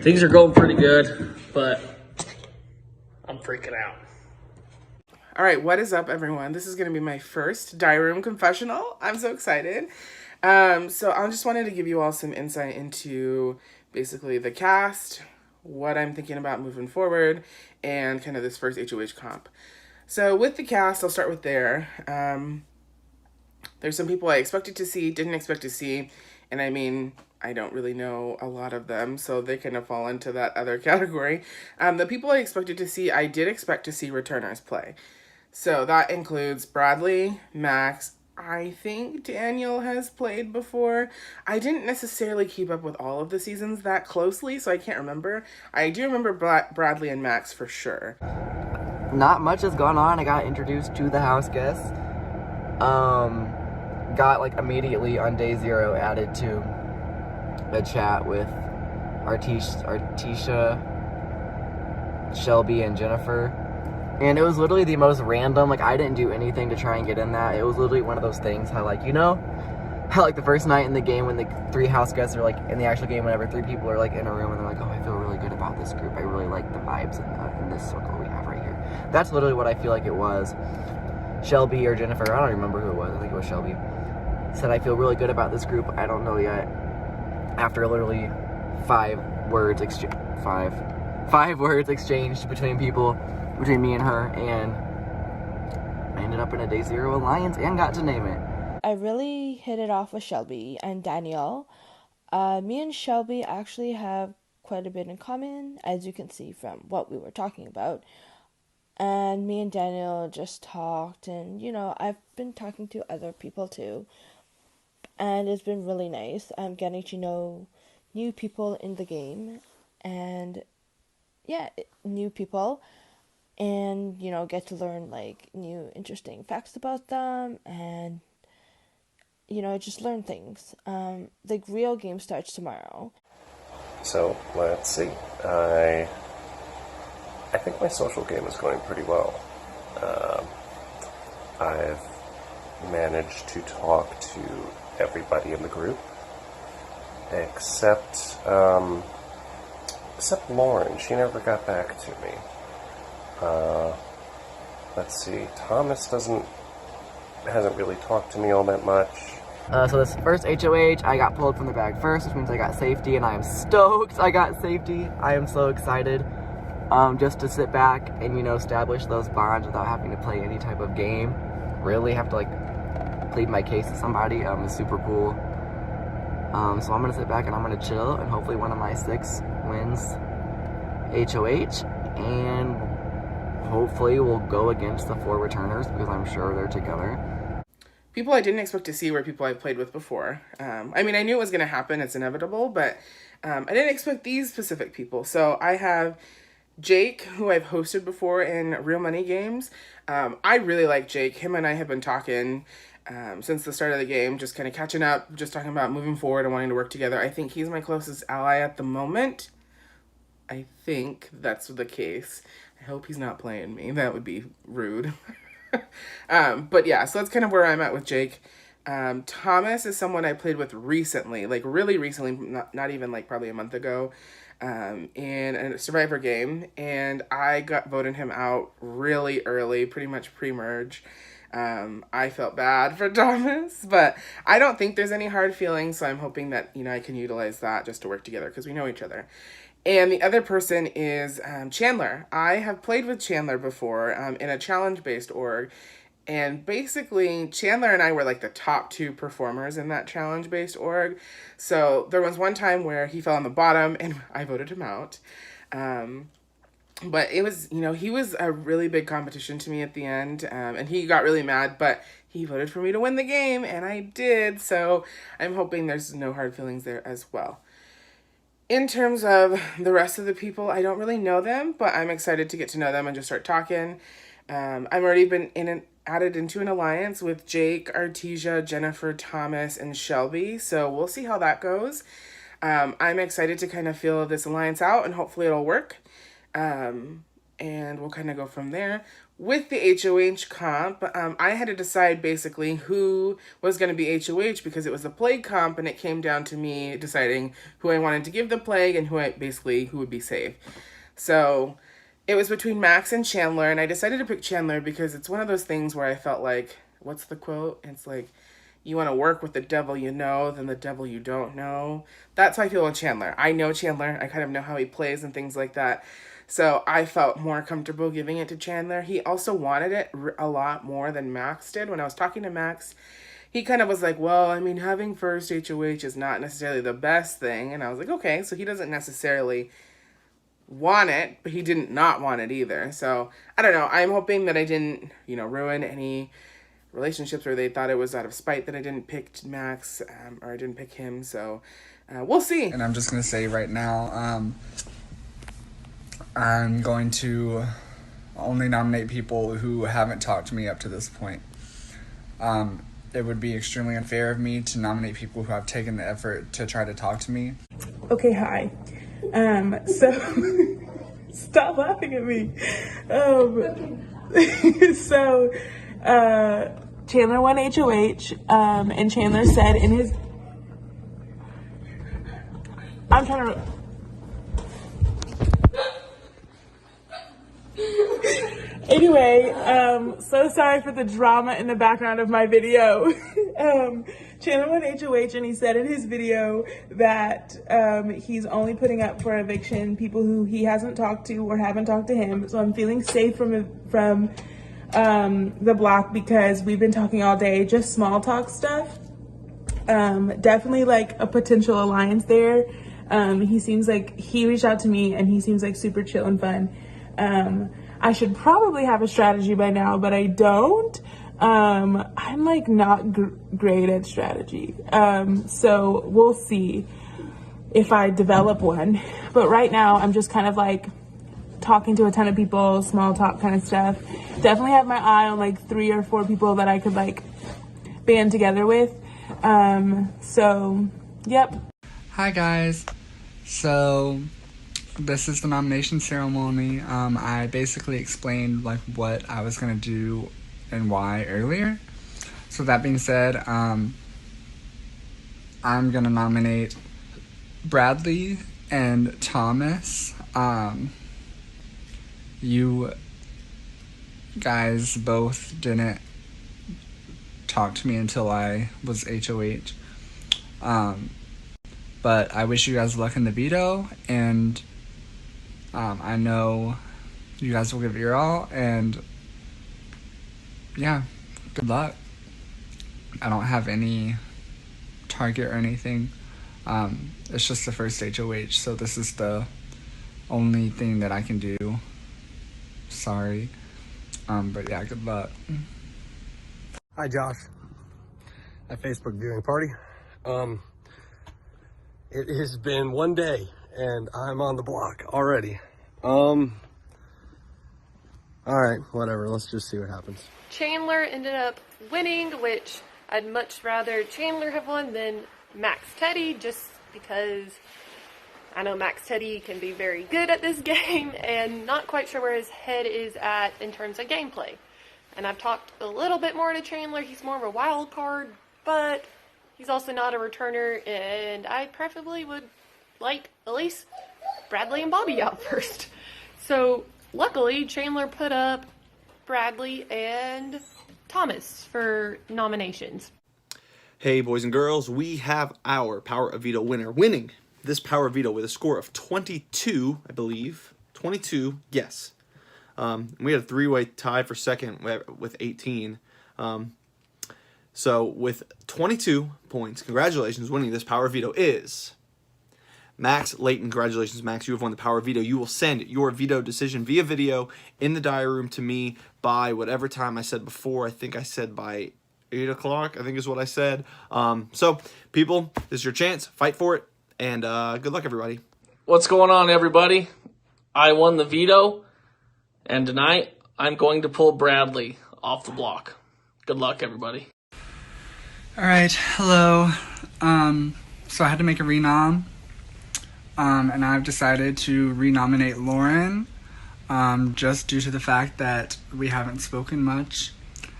Things are going pretty good, but I'm freaking out. All right, what is up, everyone? This is going to be my first diary room confessional. I'm so excited. So I just wanted to give you all some insight into basically the cast, what I'm thinking about moving forward, and kind of this first HOH comp. So with the cast, I'll start with there. There's some people I expected to see, didn't expect to see, and I mean, I don't really know a lot of them, so they kind of fall into that other category. The people I expected to see, I did expect to see returners play. So that includes Bradley, Max. I think Daniel has played before. I didn't necessarily keep up with all of the seasons that closely, so I can't remember. I do remember Bradley and Max for sure. Not much has gone on. I got introduced to the house guests. Got like immediately on day 0 added to a chat with Artisha, Shelby, and Jennifer. And it was literally the most random, like I didn't do anything to try and get in that. It was literally one of those things how like, you know, how like the first night in the game when the 3 house guests are like in the actual game, whenever 3 people are like in a room and they're like, oh, I feel really good about this group. I really like the vibes in this circle we have right here. That's literally what I feel like it was. Shelby or Jennifer, I don't remember who it was. I think it was Shelby. Said, I feel really good about this group. I don't know yet. After literally 5 words exchanged between people, between me and her, and I ended up in a day 0 alliance and got to name it. I really hit it off with Shelby and Danielle. Me and Shelby actually have quite a bit in common, as you can see from what we were talking about. And me and Daniel just talked, and you know, I've been talking to other people too. And it's been really nice. I'm getting to know new people in the game, and yeah, new people, and you know, get to learn like new interesting facts about them, and you know, just learn things. The real game starts tomorrow. So let's see. I think my social game is going pretty well. I've managed to talk to everybody in the group except Lauren. She never got back to me. Let's see. Thomas hasn't really talked to me all that much. So this first HOH, I got pulled from the bag first, which means I got safety, and I am stoked I got safety. I am so excited. Just to sit back and, you know, establish those bonds without having to play any type of game. Really have to, like, plead my case to somebody is super cool. So I'm going to sit back and I'm going to chill, and hopefully one of my 6 wins HOH, and hopefully we'll go against the 4 returners because I'm sure they're together. People I didn't expect to see were people I've played with before. I mean, I knew it was going to happen. It's inevitable, but I didn't expect these specific people. So I have Jake, who I've hosted before in Real Money games. I really like Jake. Him and I have been talking since the start of the game, just kind of catching up, just talking about moving forward and wanting to work together. I think he's my closest ally at the moment. I think that's the case. I hope he's not playing me. That would be rude. But yeah, so that's kind of where I'm at with Jake. Thomas is someone I played with recently, like really recently, not even like probably a month ago, in a Survivor game, and I got voted him out really early, pretty much pre-merge. I felt bad for Thomas, but I don't think there's any hard feelings, so I'm hoping that, you know, I can utilize that just to work together because we know each other. And the other person is Chandler. I have played with Chandler before in a challenge-based org, and basically Chandler and I were like the top 2 performers in that challenge-based org. So there was one time where he fell on the bottom and I voted him out. But it was, you know, he was a really big competition to me at the end, and he got really mad, but he voted for me to win the game, and I did, so I'm hoping there's no hard feelings there as well. In terms of the rest of the people, I don't really know them, but I'm excited to get to know them and just start talking. I've already been added into an alliance with Jake, Artesia, Jennifer, Thomas, and Shelby, so we'll see how that goes. I'm excited to kind of feel this alliance out, and hopefully it'll work. and we'll kind of go from there. With the HOH comp, I had to decide basically who was going to be HOH because it was a plague comp, and it came down to me deciding who I wanted to give the plague and who would be safe. So it was between Max and Chandler, and I decided to pick Chandler because it's one of those things where I felt like, what's the quote? It's like, you want to work with the devil you know than the devil you don't know. That's how I feel with Chandler. I know Chandler. I kind of know how he plays and things like that. So I felt more comfortable giving it to Chandler. He also wanted it a lot more than Max did. When I was talking to Max, he kind of was like, well, I mean, having first HOH is not necessarily the best thing. And I was like, okay, so he doesn't necessarily want it, but he didn't not want it either. So I don't know. I'm hoping that I didn't, ruin any relationships where they thought it was out of spite that I didn't pick Max or I didn't pick him. So we'll see. And I'm just going to say right now, I'm going to only nominate people who haven't talked to me up to this point. It would be extremely unfair of me to nominate people who have taken the effort to try to talk to me. Okay, hi. So stop laughing at me. So Chandler won HOH, and Chandler said in his, I'm trying to, anyway, so sorry for the drama in the background of my video. Chandler won HOH, and he said in his video that he's only putting up for eviction people who he hasn't talked to or haven't talked to him. So I'm feeling safe from the block because we've been talking all day, just small talk stuff. Definitely like a potential alliance there. He seems like he reached out to me, and he seems like super chill and fun. I should probably have a strategy by now, but I don't. I'm like not great at strategy. So we'll see if I develop one. But right now I'm just kind of like talking to a ton of people, small talk kind of stuff. Definitely have my eye on like 3 or 4 people that I could like band together with. So, yep. Hi guys. So this is the nomination ceremony. I basically explained like what I was gonna do and why earlier. So that being said, I'm gonna nominate Bradley and Thomas. You guys both didn't talk to me until I was HOH. But I wish you guys luck in the veto, and I know you guys will give it your all, and yeah, good luck. I don't have any target or anything. It's just the first HOH, so this is the only thing that I can do. Sorry. But yeah, good luck. Hi, Josh. At Facebook viewing party. It has been one day, and I'm on the block already. All right, whatever. Let's just see what happens. Chandler ended up winning, which I'd much rather Chandler have won than Max Teddy, just because I know Max Teddy can be very good at this game and not quite sure where his head is at in terms of gameplay. And I've talked a little bit more to Chandler. He's more of a wild card, but he's also not a returner, and I preferably would like at least Bradley and Bobby out first. So luckily, Chandler put up Bradley and Thomas for nominations. Hey boys and girls, we have our Power of Veto winner winning this Power of Veto with a score of 22, I believe. 22, yes. We had a 3-way tie for second with 18. So with 22 points, congratulations, winning this Power of Veto is Max Layton. Congratulations, Max. You have won the Power of Veto. You will send your veto decision via video in the diary room to me by whatever time I said before. I think I said by 8 o'clock, I think is what I said. So, people, this is your chance. Fight for it. And good luck, everybody. What's going on, everybody? I won the veto, and tonight I'm going to pull Bradley off the block. Good luck, everybody. All right, hello. So I had to make a renom, and I've decided to renominate Lauren. just due to the fact that we haven't spoken much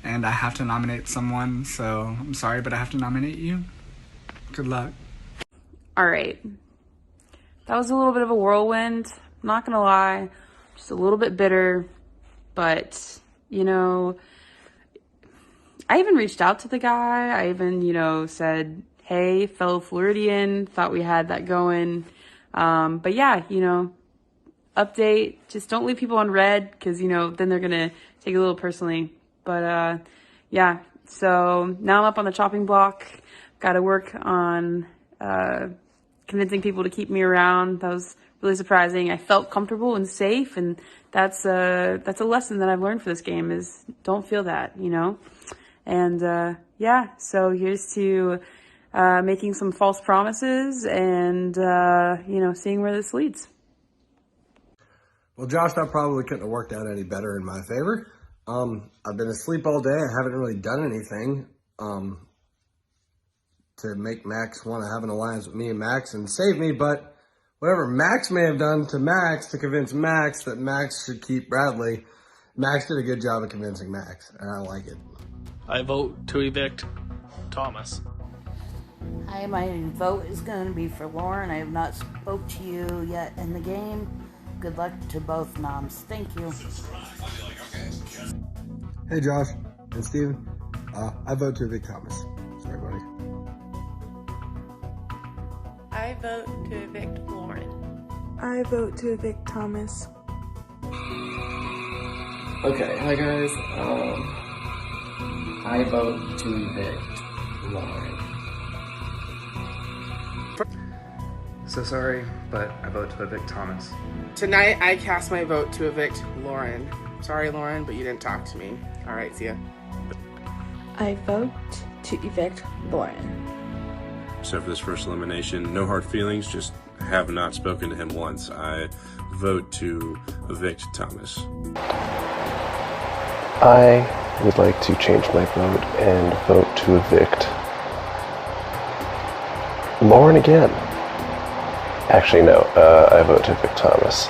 and I have to nominate someone, so I'm sorry, but I have to nominate you. Good luck. All right. That was a little bit of a whirlwind, not gonna lie, just a little bit bitter, but, you know, I even reached out to the guy. I even, you know, said, hey, fellow Floridian, thought we had that going. But yeah, you know, update, just don't leave people on red because, you know, then they're going to take it a little personally. But yeah, so now I'm up on the chopping block. Got to work on convincing people to keep me around. That was really surprising. I felt comfortable and safe, and that's a lesson that I've learned for this game is don't feel that, you know. And yeah, so here's to making some false promises and, you know, seeing where this leads. Well, Josh, that probably couldn't have worked out any better in my favor. I've been asleep all day. I haven't really done anything to make Max want to have an alliance with me and Max and save me, but whatever Max may have done to Max to convince Max that Max should keep Bradley, Max did a good job of convincing Max, and I like it. I vote to evict Thomas. Hi, my vote is going to be for Lauren. I have not spoke to you yet in the game. Good luck to both noms. Thank you. Hey, Josh and Steven. I vote to evict Thomas. Sorry, buddy. I vote to evict Lauren. I vote to evict Thomas. Okay, hi guys. I vote to evict Lauren. So sorry, but I vote to evict Thomas. Tonight, I cast my vote to evict Lauren. Sorry, Lauren, but you didn't talk to me. All right, see ya. I vote to evict Lauren. So for this first elimination, no hard feelings, just have not spoken to him once. I vote to evict Thomas. I would like to change my vote and vote to evict Lauren again. Actually, no, I vote to evict Thomas.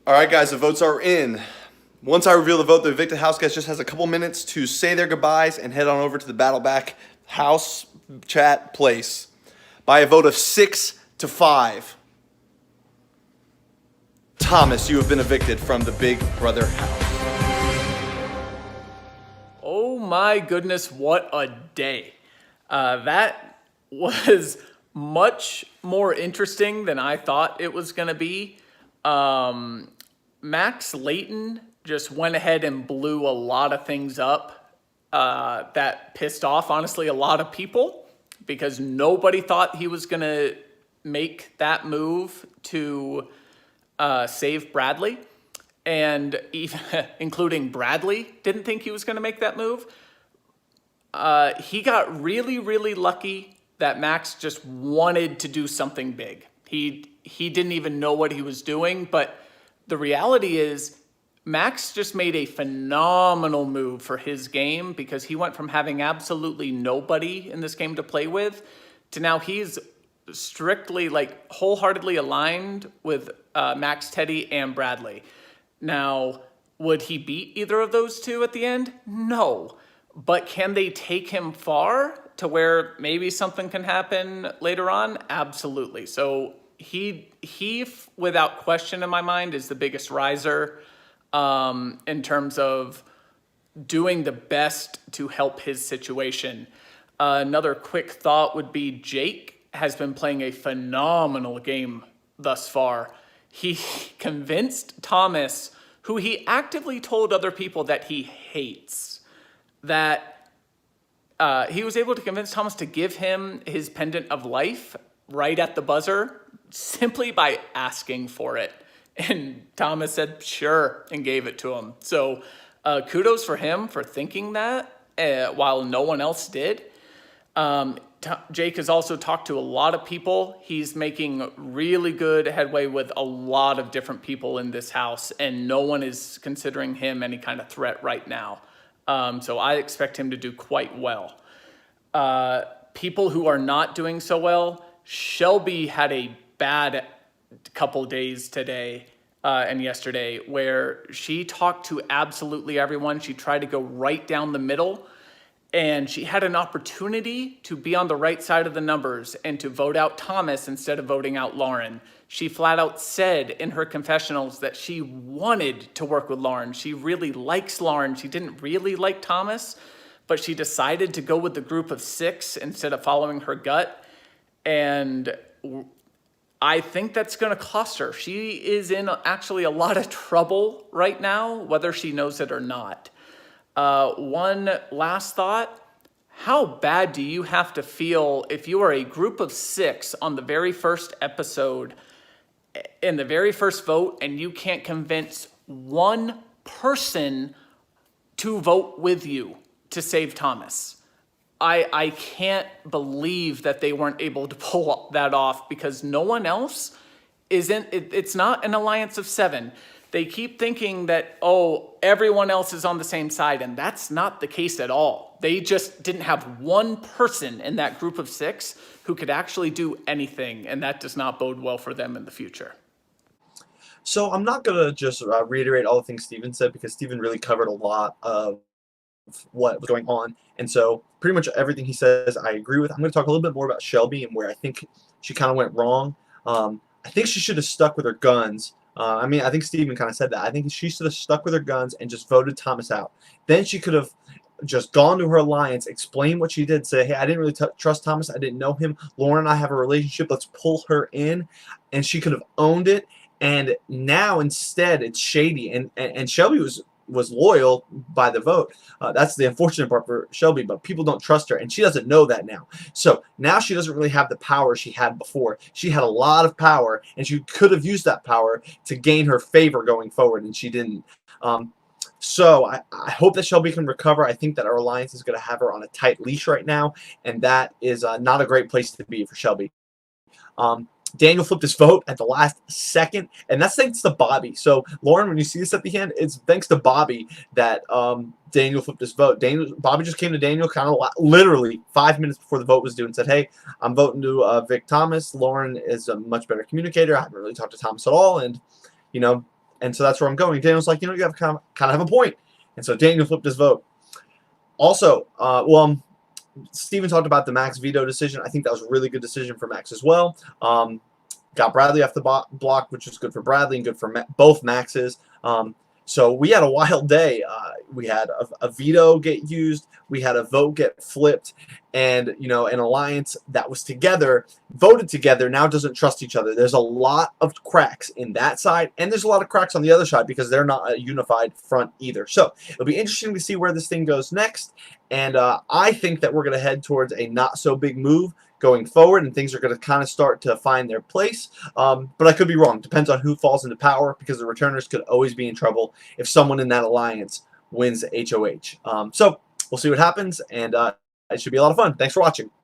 All right, guys, the votes are in. Once I reveal the vote, the evicted house guest just has a couple minutes to say their goodbyes and head on over to the Battleback house chat place. By a vote of 6-5, Thomas, you have been evicted from the Big Brother house. Oh my goodness, what a day. That was much more interesting than I thought it was going to be. Max Layton just went ahead and blew a lot of things up that pissed off, honestly, a lot of people because nobody thought he was going to make that move to save Bradley. And even including Bradley didn't think he was going to make that move. He got really, really lucky that Max just wanted to do something big. He didn't even know what he was doing, but the reality is Max just made a phenomenal move for his game because he went from having absolutely nobody in this game to play with to now he's strictly, like, wholeheartedly aligned with Max, Teddy, and Bradley. Now, would he beat either of those two at the end? No. But can they take him far to where maybe something can happen later on? Absolutely. So he without question in my mind, is the biggest riser in terms of doing the best to help his situation. Another quick thought would be Jake has been playing a phenomenal game thus far. He convinced Thomas, who he actively told other people that he hates, that he was able to convince Thomas to give him his pendant of life right at the buzzer simply by asking for it. And Thomas said, sure, and gave it to him. So kudos for him for thinking that while no one else did. Jake has also talked to a lot of people. He's making really good headway with a lot of different people in this house, and no one is considering him any kind of threat right now. So I expect him to do quite well. People who are not doing so well, Shelby had a bad couple days today and yesterday, where she talked to absolutely everyone. She tried to go right down the middle, and she had an opportunity to be on the right side of the numbers and to vote out Thomas instead of voting out Lauren. She flat out said in her confessionals that she wanted to work with Lauren. She really likes Lauren. She didn't really like Thomas, but she decided to go with the group of 6 instead of following her gut. And I think that's going to cost her. She is in actually a lot of trouble right now, whether she knows it or not. One last thought. How bad do you have to feel if you are a group of 6 on the very first episode, in the very first vote, and you can't convince one person to vote with you to save Thomas? I can't believe that they weren't able to pull that off, because no one else it's not an alliance of 7. They keep thinking that, oh, everyone else is on the same side, and that's not the case at all. They just didn't have one person in that group of 6 who could actually do anything, and that does not bode well for them in the future. So I'm not going to just reiterate all the things Steven said, because Steven really covered a lot of what was going on. And so pretty much everything he says I agree with. I'm going to talk a little bit more about Shelby and where I think she kind of went wrong. I think she should have stuck with her guns. I mean, I think Steven kind of said that. I think she should have stuck with her guns and just voted Thomas out. Then she could have just gone to her alliance, explain what she did, say, hey, I didn't really trust Thomas. I didn't know him. Lauren and I have a relationship. Let's pull her in. And she could have owned it. And now instead it's shady. And Shelby was loyal by the vote. That's the unfortunate part for Shelby, but people don't trust her, and she doesn't know that now. So now she doesn't really have the power she had before. She had a lot of power, and she could have used that power to gain her favor going forward, and she didn't. So I hope that Shelby can recover. I think that our alliance is going to have her on a tight leash right now, and that is not a great place to be for Shelby. Daniel flipped his vote at the last second, and that's thanks to Bobby. So, Lauren, when you see this at the end, it's thanks to Bobby that Daniel flipped his vote. Bobby just came to Daniel kind of literally 5 minutes before the vote was due and said, hey, I'm voting to Vic Thomas. Lauren is a much better communicator. I haven't really talked to Thomas at all, and, you know, and so that's where I'm going. Daniel's like, you know, you have kind of have a point. And so Daniel flipped his vote. Also, Steven talked about the Max veto decision. I think that was a really good decision for Max as well. Got Bradley off the block, which was good for Bradley and good for both Maxes. So we had a wild day. We had a veto get used. We had a vote get flipped. And, you know, an alliance that was together, voted together, now doesn't trust each other. There's a lot of cracks in that side, and there's a lot of cracks on the other side because they're not a unified front either. So it'll be interesting to see where this thing goes next. And I think that we're going to head towards a not-so-big move going forward, and things are going to kind of start to find their place. But I could be wrong. Depends on who falls into power, because the returners could always be in trouble if someone in that alliance wins the HOH. So we'll see what happens, and it should be a lot of fun. Thanks for watching.